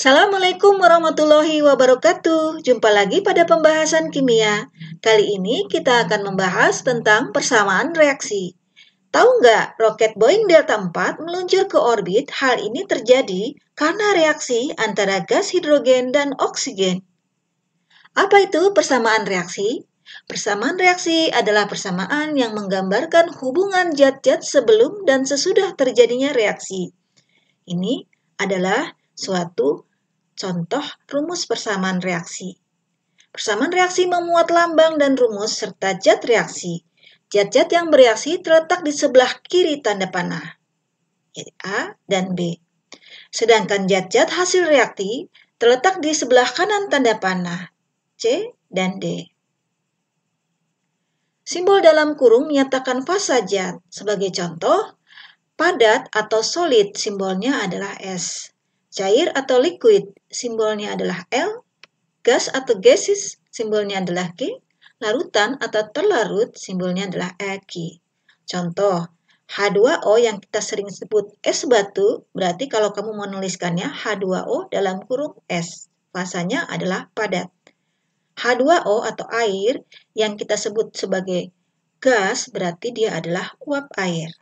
Assalamualaikum warahmatullahi wabarakatuh. Jumpa lagi pada pembahasan kimia. Kali ini kita akan membahas tentang persamaan reaksi. Tahu nggak, roket Boeing Delta IV meluncur ke orbit. Hal ini terjadi karena reaksi antara gas hidrogen dan oksigen. Apa itu persamaan reaksi? Persamaan reaksi adalah persamaan yang menggambarkan hubungan zat-zat sebelum dan sesudah terjadinya reaksi. Ini adalah suatu contoh rumus persamaan reaksi. Persamaan reaksi memuat lambang dan rumus serta zat reaksi. Zat-zat yang bereaksi terletak di sebelah kiri tanda panah, yaitu A dan B. Sedangkan zat-zat hasil reaksi terletak di sebelah kanan tanda panah, C dan D. Simbol dalam kurung menyatakan fasa zat. Sebagai contoh, padat atau solid simbolnya adalah S. Cair atau liquid simbolnya adalah L. Gas atau gaseous simbolnya adalah G. Larutan atau terlarut simbolnya adalah Aq. Contoh, H2O yang kita sering sebut es batu, berarti kalau kamu menuliskannya H2O dalam kurung S. Fasanya adalah padat. H2O atau air yang kita sebut sebagai gas, berarti dia adalah uap air.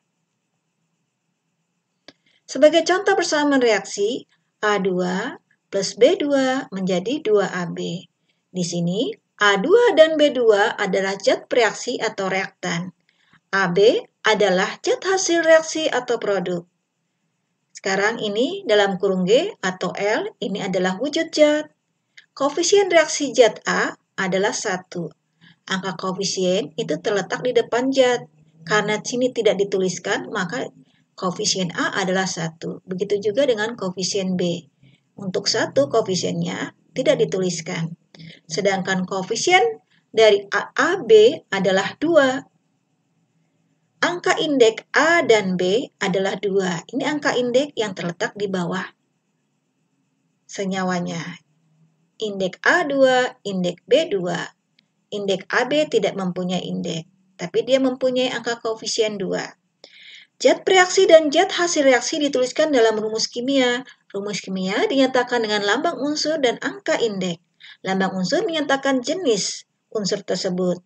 Sebagai contoh persamaan reaksi, A2 plus B2 menjadi 2AB. Di sini, A2 dan B2 adalah zat bereaksi atau reaktan. AB adalah zat hasil reaksi atau produk. Sekarang ini dalam kurung G atau L, ini adalah wujud zat. Koefisien reaksi zat A adalah 1. Angka koefisien itu terletak di depan zat. Karena sini tidak dituliskan, maka koefisien A adalah 1. Begitu juga dengan koefisien B. Untuk 1 koefisiennya tidak dituliskan. Sedangkan koefisien dari AB adalah 2. Angka indeks A dan B adalah 2. Ini angka indeks yang terletak di bawah senyawanya. Indeks A2, indeks B2. Indeks AB tidak mempunyai indeks, tapi dia mempunyai angka koefisien 2. Zat bereaksi dan zat hasil reaksi dituliskan dalam rumus kimia. Rumus kimia dinyatakan dengan lambang unsur dan angka indeks. Lambang unsur menyatakan jenis unsur tersebut.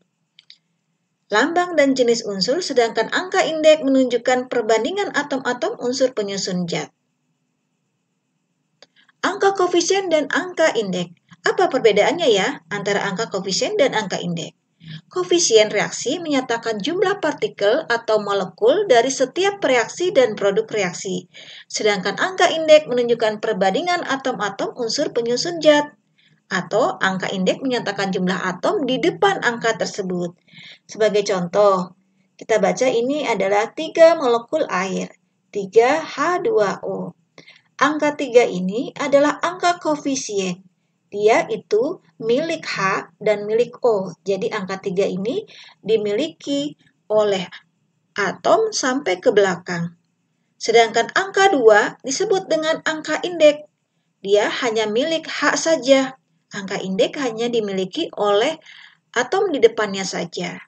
Lambang dan jenis unsur, sedangkan angka indeks menunjukkan perbandingan atom-atom unsur penyusun zat. Angka koefisien dan angka indeks. Apa perbedaannya ya antara angka koefisien dan angka indeks? Koefisien reaksi menyatakan jumlah partikel atau molekul dari setiap reaksi dan produk reaksi. Sedangkan angka indeks menunjukkan perbandingan atom-atom unsur penyusun zat. Atau angka indeks menyatakan jumlah atom di depan angka tersebut. Sebagai contoh, kita baca ini adalah 3 molekul air, 3H2O. Angka 3 ini adalah angka koefisien. Dia itu milik H dan milik O. Jadi angka 3 ini dimiliki oleh atom sampai ke belakang. Sedangkan angka 2 disebut dengan angka indeks. Dia hanya milik H saja. Angka indeks hanya dimiliki oleh atom di depannya saja.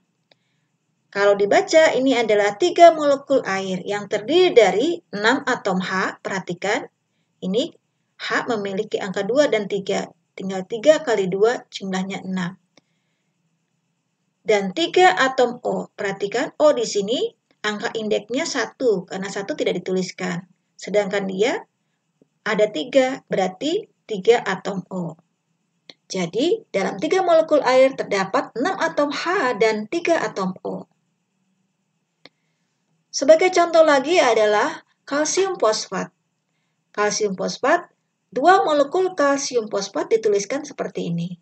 Kalau dibaca, ini adalah 3 molekul air yang terdiri dari 6 atom H. Perhatikan, ini H memiliki angka 2 dan 3. Tinggal 3 kali 2 jumlahnya 6. Dan 3 atom O. Perhatikan, O di sini angka indeksnya 1, karena 1 tidak dituliskan. Sedangkan dia ada 3, berarti 3 atom O. Jadi, dalam 3 molekul air terdapat 6 atom H dan 3 atom O. Sebagai contoh lagi adalah kalsium fosfat. Kalsium fosfat, 2 molekul kalsium fosfat dituliskan seperti ini.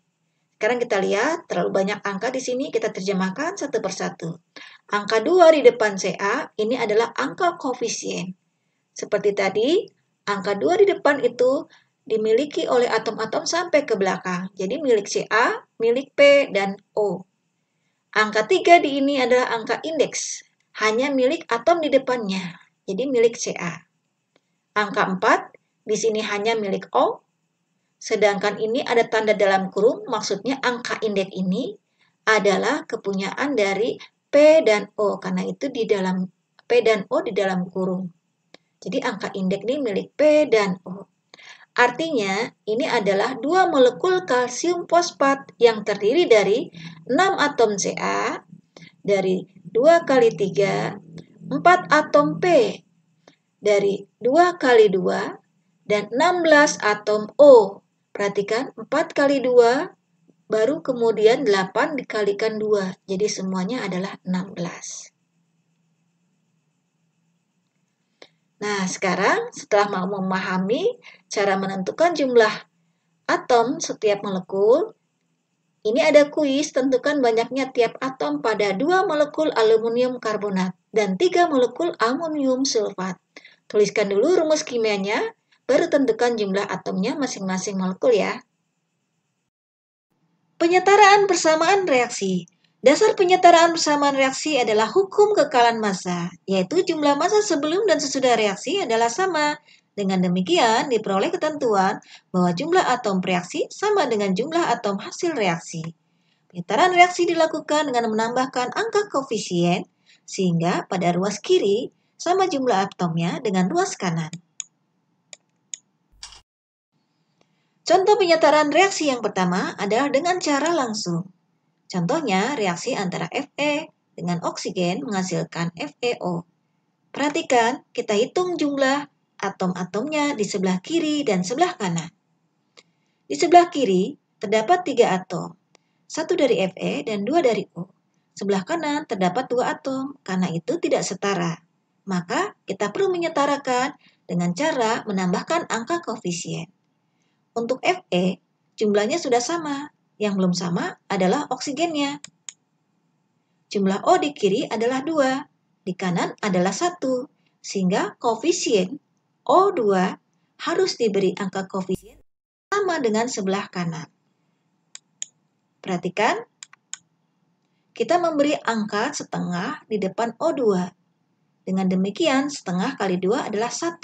Sekarang kita lihat, terlalu banyak angka di sini, kita terjemahkan satu persatu. Angka 2 di depan Ca, ini adalah angka koefisien. Seperti tadi, angka 2 di depan itu dimiliki oleh atom-atom sampai ke belakang. Jadi milik Ca, milik P, dan O. Angka 3 di ini adalah angka indeks. Hanya milik atom di depannya. Jadi milik Ca. Angka 4 di sini hanya milik O. Sedangkan ini ada tanda dalam kurung, maksudnya angka indeks ini adalah kepunyaan dari P dan O. Karena itu di dalam P dan O di dalam kurung. Jadi angka indeks ini milik P dan O. Artinya, ini adalah dua molekul kalsium fosfat yang terdiri dari 6 atom Ca, dari 2 kali 3, 4 atom P, dari 2 kali 2, dan 16 atom O. Perhatikan, 4 kali 2, baru kemudian 8 dikalikan 2. Jadi semuanya adalah 16. Nah, sekarang setelah mau memahami cara menentukan jumlah atom setiap molekul, ini ada kuis, tentukan banyaknya tiap atom pada 2 molekul aluminium karbonat dan 3 molekul amonium sulfat. Tuliskan dulu rumus kimianya, baru tentukan jumlah atomnya masing-masing molekul ya. Penyetaraan persamaan reaksi. Dasar penyetaraan persamaan reaksi adalah hukum kekalan massa, yaitu jumlah massa sebelum dan sesudah reaksi adalah sama. Dengan demikian, diperoleh ketentuan bahwa jumlah atom reaksi sama dengan jumlah atom hasil reaksi. Penyetaraan reaksi dilakukan dengan menambahkan angka koefisien, sehingga pada ruas kiri sama jumlah atomnya dengan ruas kanan. Contoh penyetaraan reaksi yang pertama adalah dengan cara langsung. Contohnya, reaksi antara Fe dengan oksigen menghasilkan FeO. Perhatikan, kita hitung jumlah atom-atomnya di sebelah kiri dan sebelah kanan. Di sebelah kiri terdapat 3 atom, 1 dari Fe dan 2 dari O. Sebelah kanan terdapat 2 atom, karena itu tidak setara. Maka kita perlu menyetarakan dengan cara menambahkan angka koefisien. Untuk Fe, jumlahnya sudah sama. Yang belum sama adalah oksigennya. Jumlah O di kiri adalah 2, di kanan adalah 1, sehingga koefisien O2 harus diberi angka koefisien sama dengan sebelah kanan. Perhatikan, kita memberi angka setengah di depan O2. Dengan demikian, setengah kali 2 adalah 1,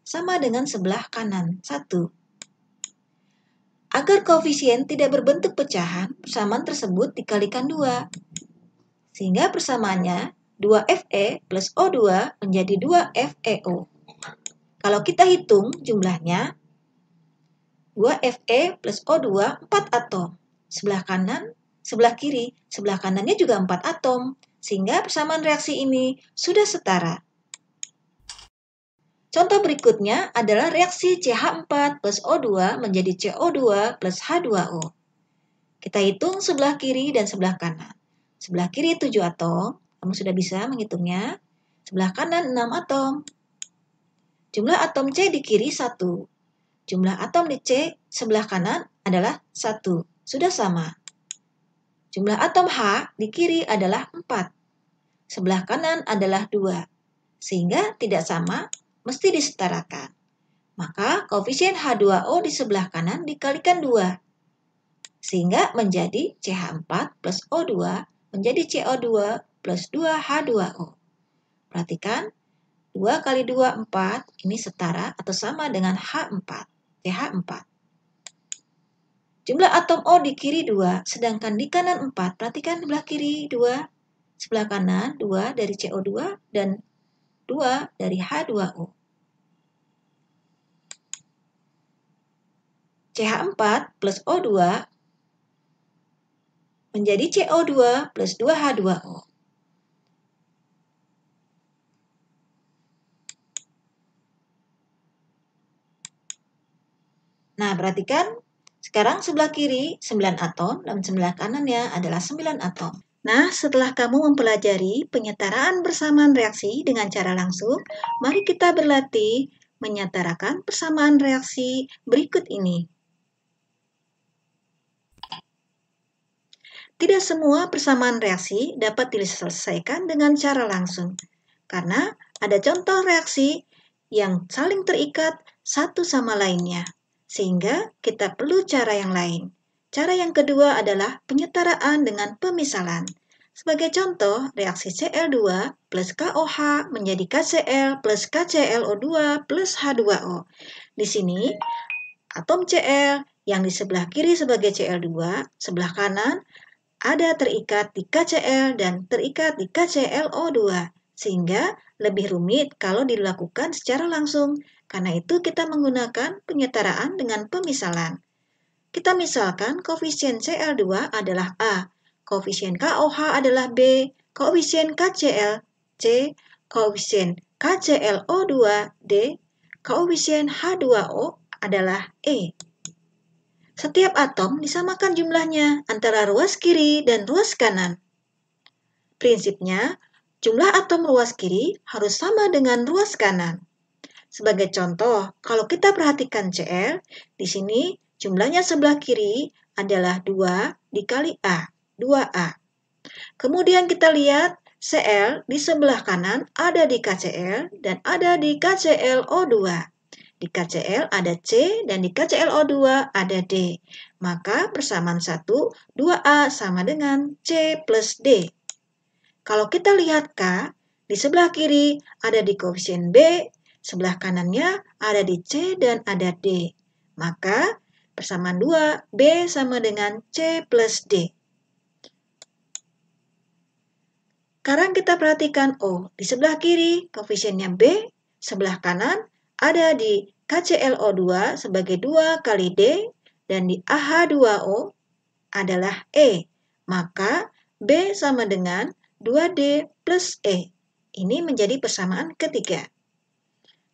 sama dengan sebelah kanan, 1. Agar koefisien tidak berbentuk pecahan, persamaan tersebut dikalikan 2. Sehingga persamaannya 2Fe plus O2 menjadi 2FeO. Kalau kita hitung jumlahnya, 2Fe plus O2 4 atom. Sebelah kanan, sebelah kiri, sebelah kanannya juga 4 atom. Sehingga persamaan reaksi ini sudah setara. Contoh berikutnya adalah reaksi CH4 plus O2 menjadi CO2 plus H2O. Kita hitung sebelah kiri dan sebelah kanan. Sebelah kiri 7 atom, kamu sudah bisa menghitungnya. Sebelah kanan 6 atom. Jumlah atom C di kiri 1. Jumlah atom di C sebelah kanan adalah 1. Sudah sama. Jumlah atom H di kiri adalah 4. Sebelah kanan adalah 2. Sehingga tidak sama, mesti disetarakan. Maka koefisien H2O di sebelah kanan dikalikan 2. Sehingga menjadi CH4 plus O2 menjadi CO2 plus 2H2O. Perhatikan, 2 kali 2, 4, ini setara atau sama dengan H4, CH4. Jumlah atom O di kiri 2, sedangkan di kanan 4. Perhatikan sebelah kiri 2, sebelah kanan 2 dari CO2 dan 2 dari H2O. CH4 plus O2 menjadi CO2 plus 2H2O. Nah, perhatikan, sekarang sebelah kiri 9 atom dan sebelah kanannya adalah 9 atom. Nah, setelah kamu mempelajari penyetaraan persamaan reaksi dengan cara langsung, mari kita berlatih menyetarakan persamaan reaksi berikut ini. Tidak semua persamaan reaksi dapat diselesaikan dengan cara langsung, karena ada contoh reaksi yang saling terikat satu sama lainnya, sehingga kita perlu cara yang lain. Cara yang kedua adalah penyetaraan dengan pemisalan. Sebagai contoh, reaksi Cl2 plus KOH menjadi KCl plus KClO2 plus H2O. Di sini, atom Cl yang di sebelah kiri sebagai Cl2, sebelah kanan ada terikat di KCl dan terikat di KClO2, sehingga lebih rumit kalau dilakukan secara langsung, Karena itu kita menggunakan penyetaraan dengan pemisalan. Kita misalkan koefisien Cl2 adalah A, koefisien KOH adalah B, koefisien KCl C, koefisien KClO2 D, koefisien H2O adalah E. Setiap atom disamakan jumlahnya antara ruas kiri dan ruas kanan. Prinsipnya, jumlah atom ruas kiri harus sama dengan ruas kanan. Sebagai contoh, kalau kita perhatikan Cl, di sini jumlahnya sebelah kiri adalah 2 dikali A, 2A. Kemudian kita lihat Cl di sebelah kanan ada di KCl dan ada di KClO2. Di KCl ada C dan di KClO2 ada D. Maka persamaan 1, 2A sama dengan C plus D. Kalau kita lihat K, di sebelah kiri ada di koefisien B, sebelah kanannya ada di C dan ada D. Maka persamaan 2, B sama dengan C plus D. Sekarang kita perhatikan O. Di sebelah kiri koefisiennya B, sebelah kanan ada di KClO2 sebagai 2 kali D dan di AH2O adalah E. Maka B sama dengan 2D plus E. Ini menjadi persamaan ketiga.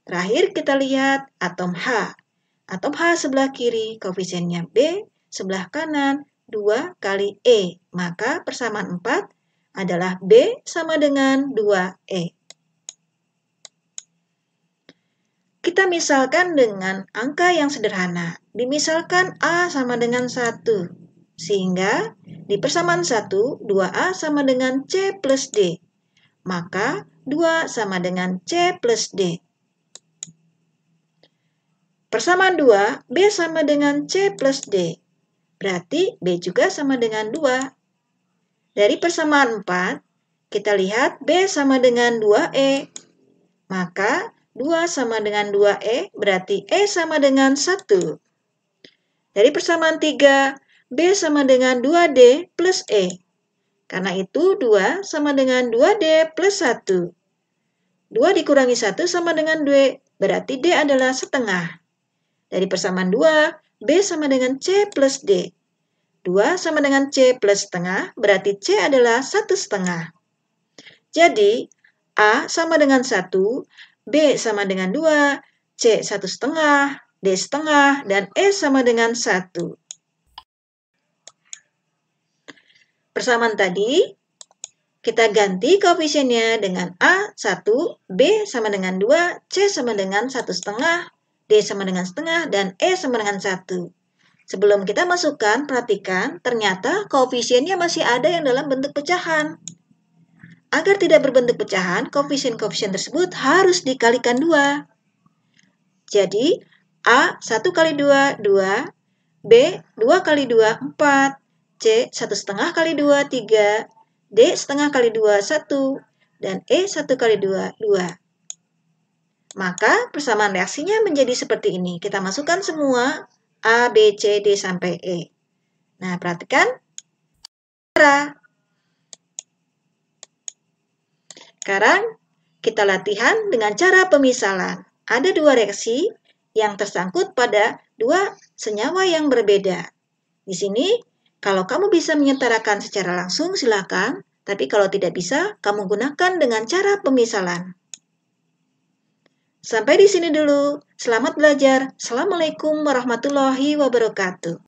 Terakhir kita lihat atom H. Atom H sebelah kiri koefisiennya B, sebelah kanan 2 kali E. Maka persamaan 4 adalah B sama dengan 2E. Kita misalkan dengan angka yang sederhana. Dimisalkan A sama dengan 1. Sehingga di persamaan 1, 2A sama dengan C plus D. Maka 2 sama dengan C plus D. Persamaan 2, B sama dengan C plus D. Berarti B juga sama dengan 2. Dari persamaan 4, kita lihat B sama dengan 2E. Maka 2 sama dengan 2E berarti E sama dengan 1. Dari persamaan 3, B sama dengan 2D plus E. Karena itu 2 sama dengan 2D plus 1. 2 dikurangi 1 sama dengan 2, berarti D adalah setengah. Dari persamaan 2, B sama dengan C plus D. 2 sama dengan C plus setengah, berarti C adalah 1/2. Jadi, A sama dengan 1, B sama dengan 2, C 1/2, D setengah, dan E sama dengan 1. Persamaan tadi, kita ganti koefisiennya dengan A 1, B sama dengan 2, C sama dengan 1/2, D sama dengan setengah, dan E sama dengan 1. Sebelum kita masukkan, perhatikan, ternyata koefisiennya masih ada yang dalam bentuk pecahan. Agar tidak berbentuk pecahan, koefisien-koefisien tersebut harus dikalikan 2. Jadi, A 1 kali 2, 2, B 2 kali 2, 4, C 1/2 kali 2, 3, D setengah kali 2, 1, dan E 1 kali 2, 2. Maka persamaan reaksinya menjadi seperti ini. Kita masukkan semua A, B, C, D, sampai E. Nah, perhatikan. Sekarang kita latihan dengan cara pemisalan. Ada 2 reaksi yang tersangkut pada 2 senyawa yang berbeda. Di sini, kalau kamu bisa menyetarakan secara langsung, silakan. Tapi kalau tidak bisa, kamu gunakan dengan cara pemisalan. Sampai di sini dulu. Selamat belajar. Assalamualaikum warahmatullahi wabarakatuh.